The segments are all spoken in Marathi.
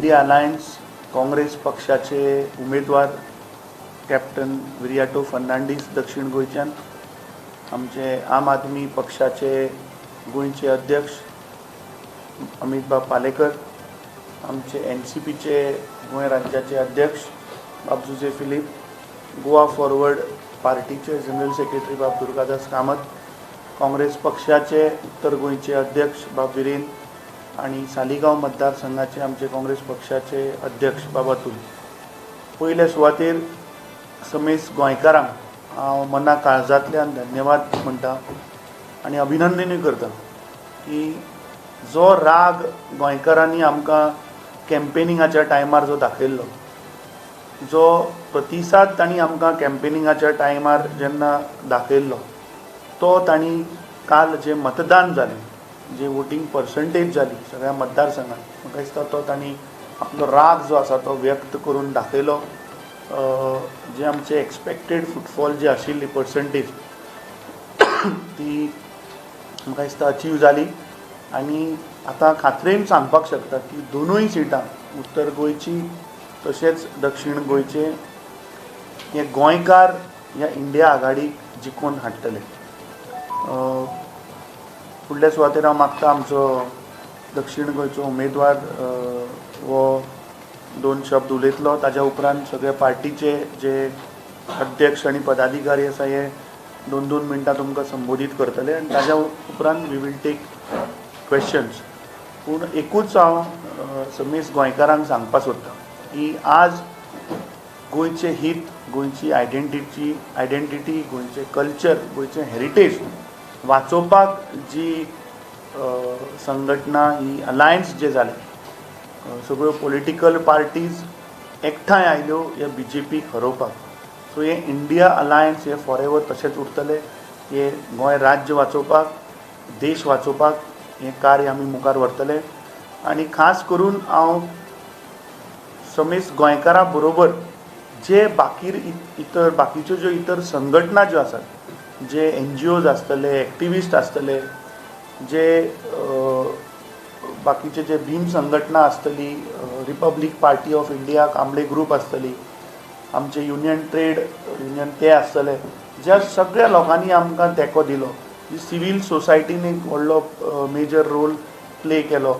इंडिया अलायन्स काँग्रेस पक्षाचे उमेदवार कॅप्टन विरियाटो फर्नांडीस दक्षिण गोंयच्यान, आमचे आम आदमी पक्षाचे गोंयचे अध्यक्ष अमित बाब पालेकर, आमचे NCPचे गोंय राज्याचे अध्यक्ष बाब जुजे फिलीप, गोवा फॉरवर्ड पार्टीचे जनरल सेक्रेटरी बाब दुर्गादास कामत, काँग्रेस पक्षाचे उत्तर गोंयचे अध्यक्ष बाब विरेन आणि सालिगांव मतदारसंघाचे आमचे काँग्रेस पक्षाचे अध्यक्ष बाब अतुल. पयले सुवातेर समेस्त गोंयकारांक हांव मना काळजांतल्यान धन्यवाद म्हणटा आनी अभिनंदनूय करता की जो राग गोंयकारांनी आमकां कॅम्पेनिंगाच्या टायमार जो दाखयल्लो, जो प्रतिसाद तांणी आमकां कॅम्पेनिंगाच्या टायमार जेन्ना दाखयल्लो, तो तांणी काल जे मतदान जालें, जे वोटींग पर्संटेज जाली सगळ्या मतदारसंघात, म्हाका दिसता तो तांणी आपलो राग जो आसा तो व्यक्त करून दाखयलो. जे आमचे एक्सपेक्टेड फुटफॉल जी आशिल्ली पर्संटेज ती म्हाका दिसता अचीव जाली. आनी आतां खात्रेन सांगपाक शकता की दोनूय सिटां, उत्तर गोंयची तशेंच दक्षिण गोंयचे, हे गोंयकार ह्या इंडिया आघाडीक जिखून हाडटले. फुडल्या सुवातेर हांव मागता आमचो दक्षिण गोंयचो उमेदवार वो दोन शब्द उलयतलो. ताज्या उपरांत सगळे पार्टीचे जे अध्यक्ष आनी पदाधिकारी आसा हे 2-2 मिनटां तुमकां संबोधीत करतले आनी ताज्या उपरांत वी वील टेक क्वेश्चन्स. पूण एकूच हांव समेस्त गोंयकारांक सांगपाक सोदता की आज गोंयचें हित, गोंयची आयडेंटिटी, गोंयचें कल्चर, गोंयचें हेरिटेज वाचोवपाक जी संघटना ही अलायन्स जे जालें, सगळ्यो पॉलिटिकल पार्टीज एकठांय आयल्यो हे BJPक हरोवपाक. सो हे इंडिया अलायन्स हे फॉरएवर तशेंच उरतले. हे गोंय राज्य वाचोवपाक, देश वाचोवपाक हें कार्य आमी मुखार व्हरतले. आनी खास करून हांव समेस्त गोंयकारां बरोबर जे बाकीच्यो ज्यो इतर संघटना ज्यो आसात, जे NGOज आसतले, एक्टिविस्ट आसतले, जे बाकीचे जे भीम संघटना आसतली, republic party of India Kamble group आसतली, आमचे ट्रेड युनियन ते आसतले, ज्या सगळ्या लोकांनी आमकां तेंको दिलो, जी सिवील सोसायटीन एक व्हडलो मेजर रोल प्ले केलो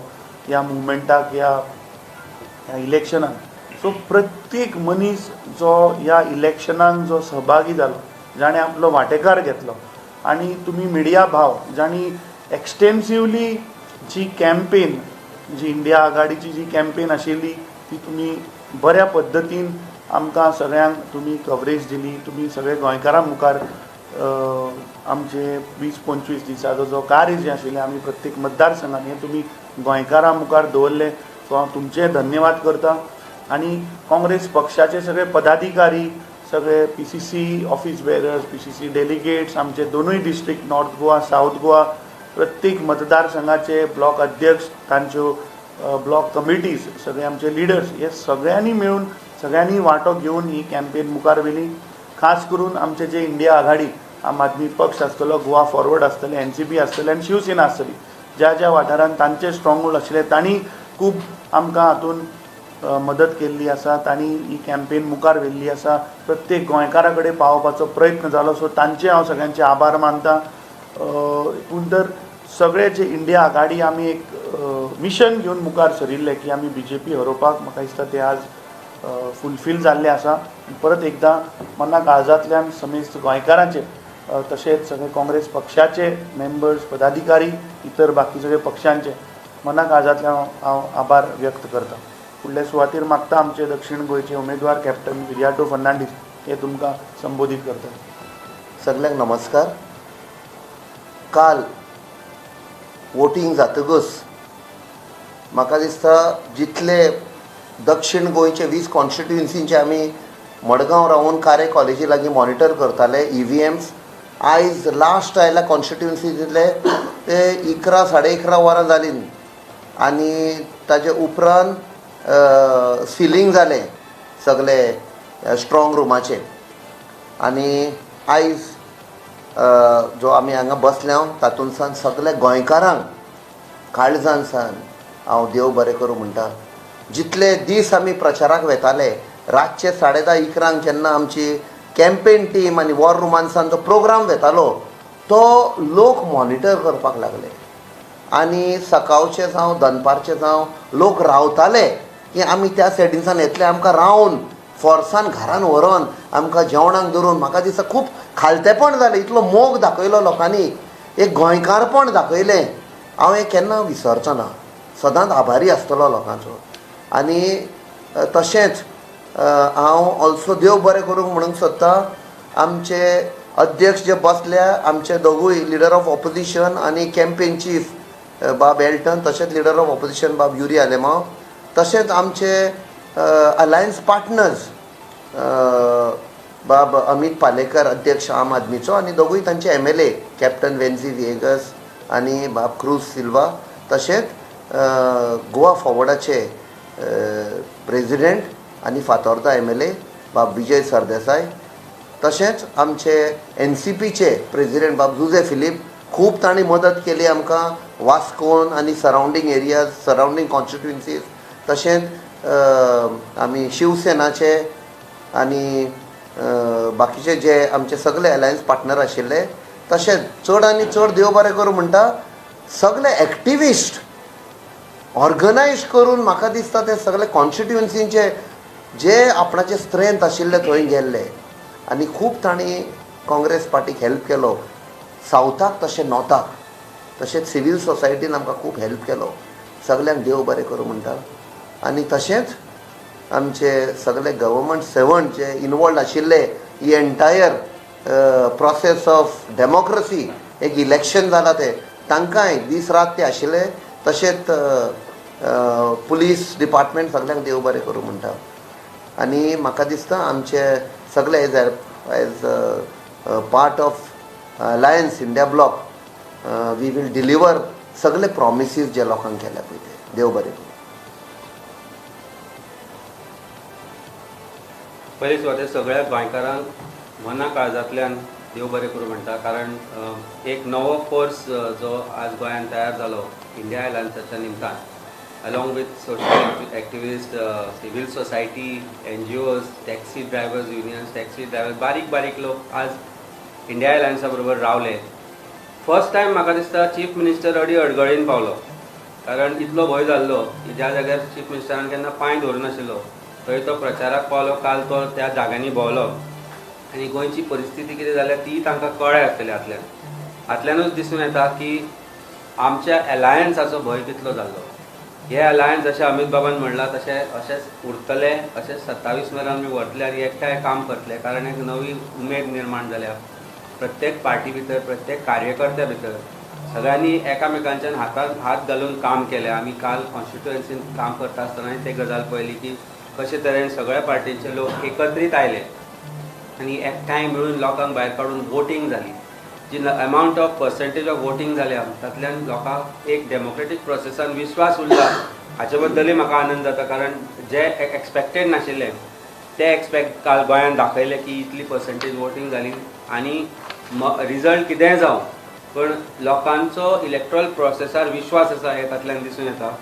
ह्या मुवमेंटाक, ह्या इलेक्शनाक. सो प्रत्येक मनीस जो ह्या इलेक्शनाक जो सहभागी जालो, जाणें आपलो वांटेकार घेतलो, आनी तुमी मिडिया भाव जांणी एक्सटेन्सिवली जी कॅम्पेन, जी इंडिया आघाडीची जी कॅम्पेन आशिल्ली ती तुमी बऱ्या पद्दतीन आमकां सगळ्यांक तुमी कवरेज दिली. तुमी सगळे गोंयकारां मुखार आमचे 20-25 दिसाचो जो कार्य जें आशिल्लें आमी प्रत्येक मतदारसंघांनी हें तुमी गोंयकारां मुखार दवरलें. सो हांव तुमचें धन्यवाद करता. आनी काँग्रेस पक्षाचे सगळे पदाधिकारी, सगळे PCC office bearers, PCC delegates, आमचे दोनूय district, north Goa, south Goa, प्रत्येक मतदारसंघाचे ब्लॉक अध्यक्ष, तांच्यो ब्लॉक कमिटीज, सगळे आमचे लिडर्स, हे सगळ्यांनी मेळून, सगळ्यांनी वांटो घेवन ही कॅम्पेन मुखार व्हेली. खास करून आमचे जे इंडिया आघाडी, आम आदमी पक्ष आसतलो, गोवा फॉरवर्ड आसतले, NCP आसतले आनी शिवसेना आसतली, ज्या ज्या वाठारांत तांचे स्ट्रॉंग होल्ड आशिल्ले, तांणी खूब आमकां हातूंत मदत केल्ली आसा. तांणी ही कॅम्पेन मुखार व्हेल्ली आसा, प्रत्येक गोंयकारा कडेन पावोवपाचो प्रयत्न जालो. सो तांचे हांव सगळ्यांचे आभार मानता. पूण तर सगळे जे इंडिया आघाडी आमी एक मिशन घेवन मुखार सरिल्ले की आमी BJP हरोवपाक, म्हाका दिसता ते आज फुलफील जाल्ले आसा. परत एकदां मना काळजांतल्यान समेस्त गोंयकारांचे, तशेंच सगळे काँग्रेस पक्षाचे मेंबर्स, पदाधिकारी, इतर बाकी सगळे पक्षांचे मना काळजांतल्यान हांव आभार व्यक्त करता. फुडल्या सुवातेर मागता आमचे दक्षिण गोंयचे उमेदवार कॅप्टन विरियाटो फर्नांडीस हे तुमकां संबोधीत करता. सगळ्यांक नमस्कार. काल वोटींग जातकच म्हाका दिसता जितले दक्षिण गोंयचे 20 कॉन्स्टिट्युएन्सींचे आमी मडगांव रावून कारे कॉलेजी लागीं मॉनिटर करताले EVMs, आयज लास्ट आयला कॉन्स्टिट्युएन्सी जितले ते 11-11:30 वरां जालीं. आनी ताजे उपरांत सिलींग जालें सगळे स्ट्रॉंग रुमाचे. आनी आयज जो आमी हांगा बसल्या तातूंत सावन सगळे गोंयकारांक काळजान सावन हांव देव बरें करूं म्हणटा. जितले दीस आमी प्रचाराक वेताले रातचे 10:30-11 जेन्ना आमची कॅम्पेन टीम आनी वॉर रुमांसान जो प्रोग्राम वेतालो तो लोक मॉनिटर करपाक लागले आनी सकाळचे जावं दनपारचे जावं लोक रावताले की आमी त्या सेटिंग्सान येतले आमकां रावन फोर्सान घरान व्हरोन आमकां जेवणाक धरून म्हाका दिसता खूब खालतेपण जालें इतलो मोग दाखयलो लोकांनी एक गोंयकारपण दाखयलें हांव हें केन्ना विसरचो ना सदांच आभारी आसतलो लोकांचो आनी तशेंच हांव ऑल्सो देव बरें करूंक म्हणूंक सोदतां आमचे अध्यक्ष जे बसल्या आमचे दोगूय लिडर ऑफ ऑपोजिशन आनी कॅम्पेन चीफ बाब एल्टन तशेंच लिडर ऑफ ऑपोजिशन बाब युरी आलेमांव तशेंच आमचे अलायन्स पार्टनर्स बाब अमित पालेकर अध्यक्ष आम आदमीचो आनी दोगूय तांचे MLA कॅप्टन वेन्झी विएगस आनी बाब क्रूज सिल्वा तशेंच गोवा फॉवर्डाचे प्रेजिडेंट आनी फातोर्डा MLA बाब विजय सरदेसाय तशेंच आमचे NCPचे प्रेजिडेंट बाब जुझे फिलीप खूब तांणी मदत केली आमकां वास्कोन आनी सरावंडींग एरियाज सरावंडींग कॉन्स्टिट्युएन्सीज तशेंच आमी शिवसेनाचे आनी बाकीचे जे आमचे सगळे अलायन्स पार्टनर आशिल्ले तशेंच चड आनी चड देव बरें करूं म्हणटा सगळे एक्टिविस्ट ऑर्गनायज करून म्हाका दिसता ते सगळे कॉन्स्टिट्युएन्सीचे जे आपणाचे स्ट्रेंथ आशिल्ले थंय गेल्ले आनी खूब तांणी काँग्रेस पार्टीक हेल्प केलो सावथाक तशें नॉर्थाक तशेंच सिवील सोसायटीन आमकां खूब हेल्प केलो सगल्यांक देव बरें करूं म्हणटा आनी तशेंच आमचे सगळे गव्हर्मेंट सर्वंट जे इनवॉल्ड आशिल्ले ही एंटायर प्रोसेस ऑफ डेमोक्रेसी एक इलेक्शन जालां ते तांकांय दीस रात ते आशिल्ले तशेंच पुलीस डिपार्टमेंट सगल्यांक देव बरें करूं म्हणटा आनी म्हाका दिसता आमचे सगळे as part of alliance India bloc we will deliver सगळे प्रॉमिसीस जे लोकांक केल्या पळय ते देव बरें करूं पयलीं सुवातेर सगळ्या गोंयकारांक मना काळजांतल्यान देव बरें करूं म्हणटा कारण एक नवो फोर्स जो आज गोंयांत तयार जालो इंडिया अलायन्साच्या निमतान along with social activists, civil society, NGOs, taxi drivers unions, taxi drivers, बारीक लोक आज इंडिया अलायन्सा बरोबर रावले. फर्स्ट टायम म्हाका दिसता चीफ मिनिस्टर अडगळीन पावलो कारण इतलो भंय जाल्लो की ज्या जाग्यार चीफ मिनिस्टरान केन्ना पांय दवरुनाशिल्लो थंय तो प्रचाराक पावलो काल तो त्या जाग्यांनी भोंवलो आनी गोंयची परिस्थिती कितें जाल्या ती तांकां कळ्ळें आसतली हातल्यानूच दिसून येता की आमच्या अलायन्साचो भंय कितलो जाल्लो. हे अलायन्स जशें अमित बाबान म्हणलां अशेंच उरतले अशेंच 27 मेरेन आमी व्हरतले आनी एकठांय काम करतले कारण एक नवी उमेद निर्माण जाल्या प्रत्येक पार्टी भितर प्रत्येक कार्यकर्त्या भितर सगळ्यांनी एकामेकांच्यान हातान हात घालून काम केलें. आमी काल कॉन्स्टिट्युएन्सीन काम करता आसतना ते गजाल पळयली की कशे तरेन सगळ्या पार्टींचे लोक एकत्रीत आयले आनी एकठांय मेळून लोकांक भायर काडून वोटींग जाली. जी amount of percentage of voting जाल्या तातूंतल्यान लोकांक एक डेमोक्रेटीक प्रोसेसान विश्वास उरला हाचे बद्दलूय म्हाका आनंद जाता कारण जे एक्सपेक्टेड नाशिल्ले ते काल गोंयांत दाखयले की इतली पर्सेंटेज वोटींग जाली आनी रिजल्ट कितेंय जावं पण लोकांचो इलेक्ट्रॉल प्रोसेसार विश्वास आसा हे तातूंतल्यान दिसून येता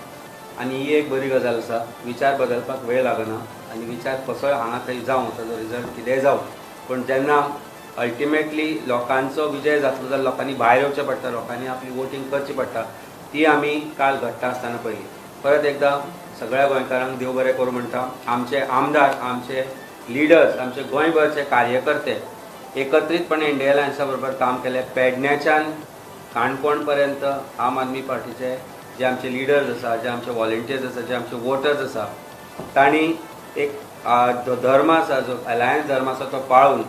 आनी ही एक बरी गजाल आसा. विचार बदलपाक वेळ लागना आनी विचार कसोय हांगा थंय जावं ताजो रिजल्ट कितेंय जावं पण जेन्ना अल्टिमेटली लोकांचो विजय जातलो जाल्यार लोकांनी भायर येवचें पडटा लोकांनी आपली वोटींग करची पडटा ती आमी काल घडटा आसतना पयली. परत एकदां सगळ्या गोंयकारांक देव बरें करूं म्हणटा. आमचे आमदार आमचे लिडर्स आमचे गोंयभरचे कार्यकर्ते एकत्रीतपणे इंडिया अलायन्सा बरोबर काम केलें. पेडण्याच्यान काणकोण पर्यंत आम आदमी पार्टीचे जे आमचे लिडर्स आसा जे आमचे वॉलंटियर्स आसा जे आमचे वोटर्स आसा तांणी एक जो धर्म आसा जो अलायन्स धर्म आसा तो पाळून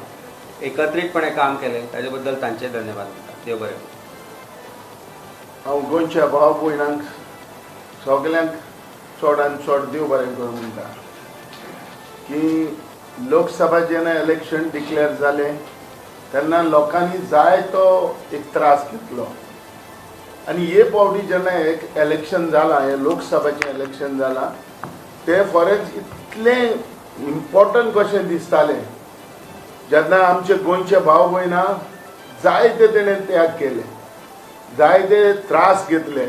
एकत्रीतपणे काम केलें ताजे बद्दल तांचे धन्यवाद म्हणटा. देव बरें. हांव गोंयच्या भाव भयणांक सगल्यांक चडांत चड देव बरें करूं म्हणटा की लोकसभा जेन्ना इलेक्शन डिक्लेअर जालें तेन्ना लोकांनी जाय तो एक त्रास घेतलो आनी हे फावटी जेन्ना एक इलेक्शन जालां हें लोकसभाचें इलेक्शन जालां ते फॉरेस्ट इतलें इम्पॉर्टंट कशें दिसतालें जेन्ना आमचे गोंयचे भाव भयणां जायते तेणें त्याग केले जायते त्रास घेतले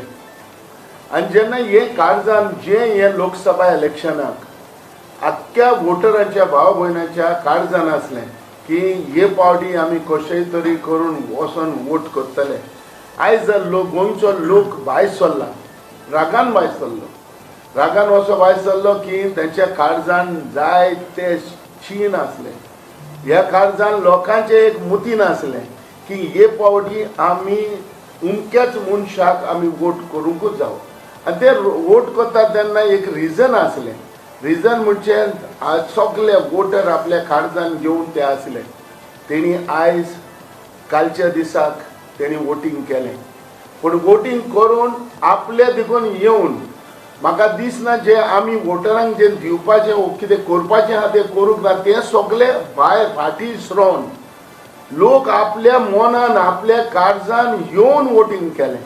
आनी जेन्ना हे काळजान जे हे लोकसभा इलेक्शनाक आख्ख्या वोटरांच्या भाव भयणांच्या काळजान असलें की हे पावटी आमी कशेय तरी करून वचोन वोट करतले. आयज जर गोंयचो लोक भायर सरला, रागान भायर सरलो, रागान असो भायर सरलो की तेंच्या काळजान जाय ते चीन आसलें. ह्या काळजान लोकांचे एक मुतीन आसलें की हे पावटी आमी उमक्याच मनशाक आमी वोट करूंकूच जावो. आनी ते वोट करतात तेन्ना एक रिजन आसलें. रिजन म्हणजे सगळे वोटर आपल्या काळजान घेवन ते आसले. तेणी आयज कालच्या दिसाक तेणी वोटींग केलें, पूण वोटींग करून आपले देखून येवन म्हाका दिसना जे आमी वोटरांक जे दिवपाचें कितें करपाचें आहा तें करूंक ना, तें सगळे भायर फाटीं सरोवन लोक आपल्या मनान आपल्या काळजान येवन वोटींग केलें.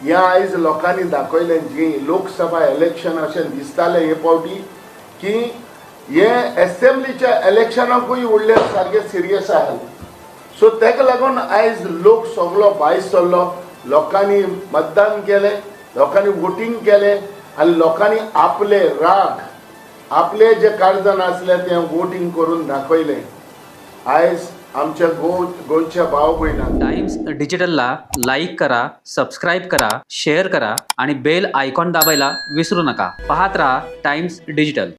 हें आयज लोकांनी दाखयलें. जी लोकसभा इलेक्शन अशें दिसतालें हे पावटी की हे एसेंब्लीच्या इलेक्शनाकूय उरलें सारकें सिरियस आसलें. सो तेका लागून आयज लोक सगळो भायर सरलो, लोकांनी मतदान केलें, लोकांनी वोटींग केलें आनी लोकांनी आपले राग आपले जे काळजान आसलें तें वोटींग करून दाखयलें. आयज आमच्या गोंयच्या भाव भयणांक टाइम्स डिजिटलला लाईक करा, सबस्क्राईब करा, शेअर करा आणि बेल आयकॉन दाबायला विसरू नका. पाहत रहा टाइम्स डिजिटल.